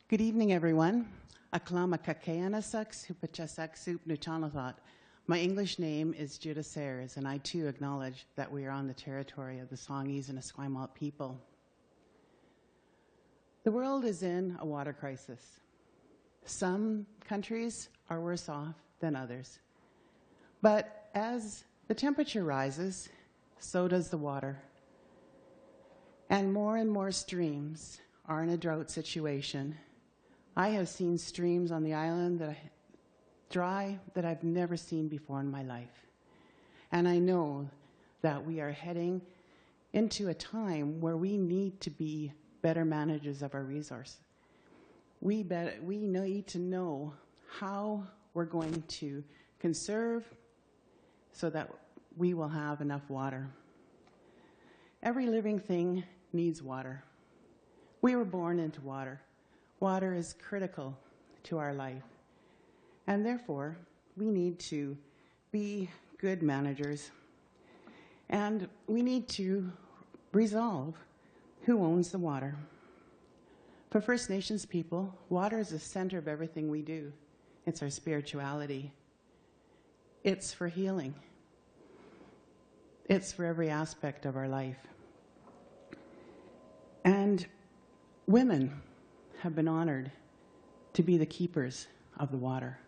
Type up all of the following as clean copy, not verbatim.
Good evening, everyone. My English name is Judith Sayers, and I too acknowledge that we are on the territory of the Songhees and Esquimalt people. The world is in a water crisis. Some countries are worse off than others. But as the temperature rises, so does the water. And more streams are in a drought situation. I have seen streams on the island that dry that I've never seen before in my life. And I know that we are heading into a time where we need to be better managers of our resource. We need to know how we're going to conserve so that we will have enough water. Every living thing needs water. We were born into water. Water is critical to our life. And therefore, we need to be good managers. And we need to resolve who owns the water. For First Nations people, water is the center of everything we do. It's our spirituality. It's for healing. It's for every aspect of our life. And women have been honored to be the keepers of the water.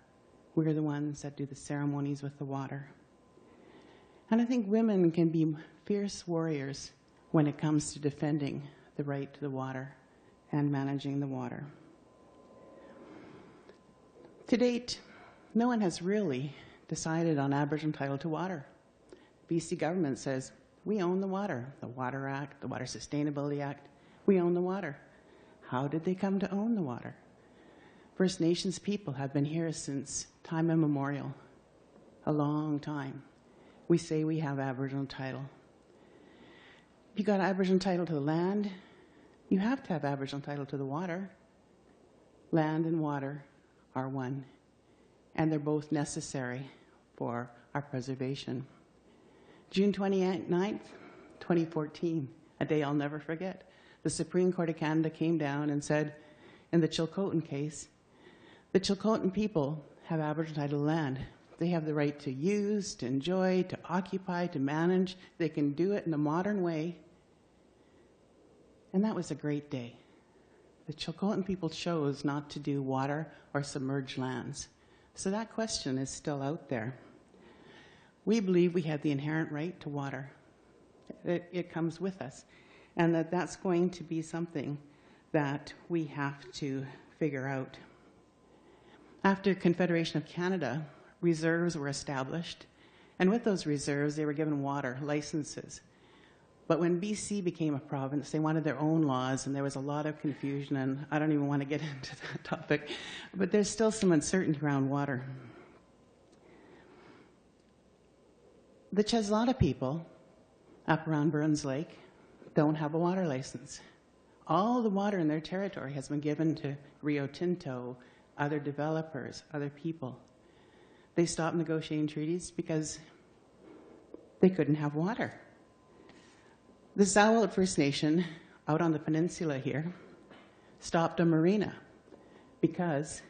We're the ones that do the ceremonies with the water. And I think women can be fierce warriors when it comes to defending the right to the water and managing the water. To date, no one has really decided on Aboriginal title to water. BC government says, we own the Water Water Act, the Water Sustainability Act, we own the water. How did they come to own the water? First Nations people have been here since time immemorial, a long time. We say we have Aboriginal title. If you got Aboriginal title to the land, you have to have Aboriginal title to the water. Land and water are one, and they're both necessary for our preservation. June 29th, 2014, a day I'll never forget. The Supreme Court of Canada came down and said, in the Chilcotin case, the Chilcotin people have Aboriginal title to land. They have the right to use, to enjoy, to occupy, to manage. They can do it in a modern way. And that was a great day. The Chilcotin people chose not to do water or submerged lands. So that question is still out there. We believe we have the inherent right to water. It comes with us. And that's going to be something that we have to figure out. After Confederation of Canada, reserves were established. And with those reserves, they were given water licenses. But when BC became a province, they wanted their own laws, and there was a lot of confusion, and I don't even want to get into that topic. But there's still some uncertainty around water. The Cheslata people up around Burns Lake don't have a water license. All the water in their territory has been given to Rio Tinto, other developers, other people. They stopped negotiating treaties because they couldn't have water. The Tsawwalit First Nation, out on the peninsula here, stopped a marina because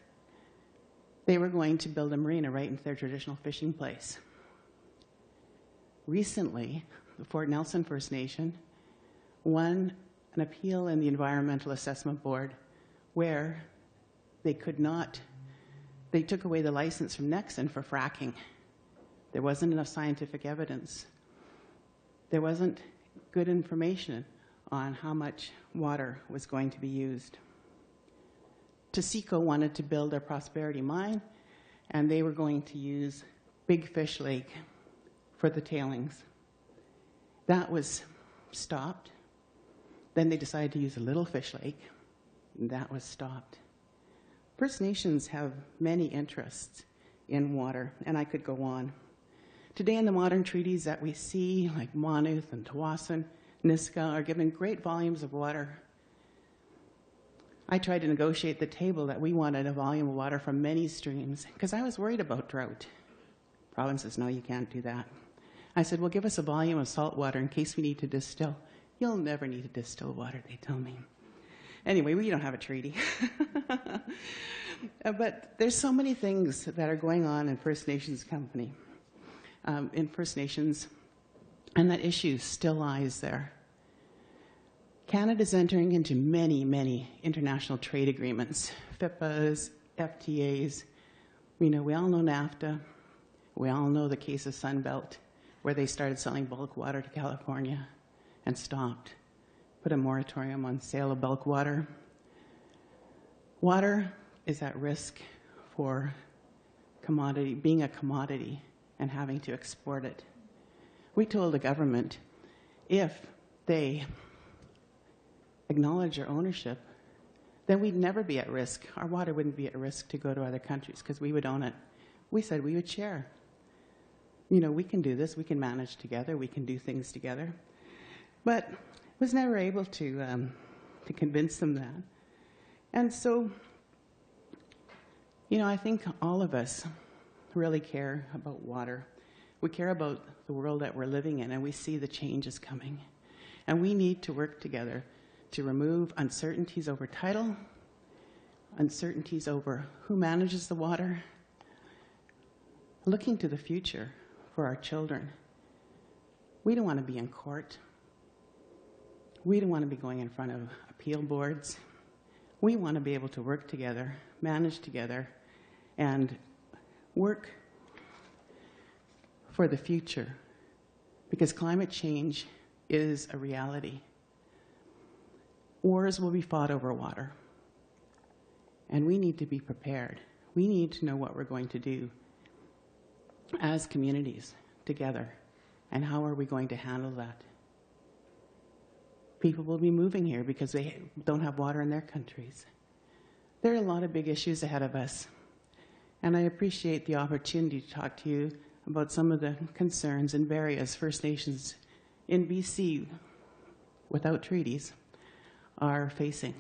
they were going to build a marina right into their traditional fishing place. Recently, the Fort Nelson First Nation won an appeal in the Environmental Assessment Board where they took away the license from Nexon for fracking. There wasn't enough scientific evidence. There wasn't good information on how much water was going to be used. Taseko wanted to build their Prosperity Mine, and they were going to use Big Fish Lake for the tailings. That was stopped. Then they decided to use a Little Fish Lake, and that was stopped. First Nations have many interests in water, and I could go on. Today in the modern treaties that we see, like Maynooth and Tawasin, Niska, are given great volumes of water. I tried to negotiate the table that we wanted a volume of water from many streams, because I was worried about drought. Province says, no, you can't do that. I said, well, give us a volume of salt water in case we need to distill. You'll never need to distill water, they tell me. Anyway, we don't have a treaty. But there's so many things that are going on in First Nations in First Nations, and that issue still lies there. Canada's entering into many, many international trade agreements, FIPAs, FTAs. We all know NAFTA. We all know the case of Sunbelt, where they started selling bulk water to California and stopped, put a moratorium on sale of bulk water. Water is at risk for being a commodity and having to export it. We told the government if they acknowledge our ownership, then we'd never be at risk. Our water wouldn't be at risk to go to other countries because we would own it. We said we would share. We can do this, we can manage together, we can do things together. But was never able to convince them that. And so, I think all of us really care about water. We care about the world that we're living in, and we see the changes coming. And we need to work together to remove uncertainties over title, uncertainties over who manages the water, looking to the future for our children. We don't want to be in court. We don't want to be going in front of appeal boards. We want to be able to work together, manage together, and work for the future, because climate change is a reality. Wars will be fought over water, and we need to be prepared. We need to know what we're going to do as communities together, and how are we going to handle that. People will be moving here because they don't have water in their countries. There are a lot of big issues ahead of us, and I appreciate the opportunity to talk to you about some of the concerns in various First Nations in BC without treaties are facing,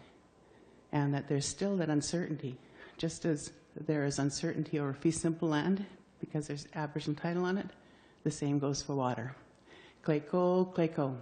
and that there's still that uncertainty, just as there is uncertainty over fee simple land because there's Aboriginal title on it, the same goes for water. Clayco, Clayco.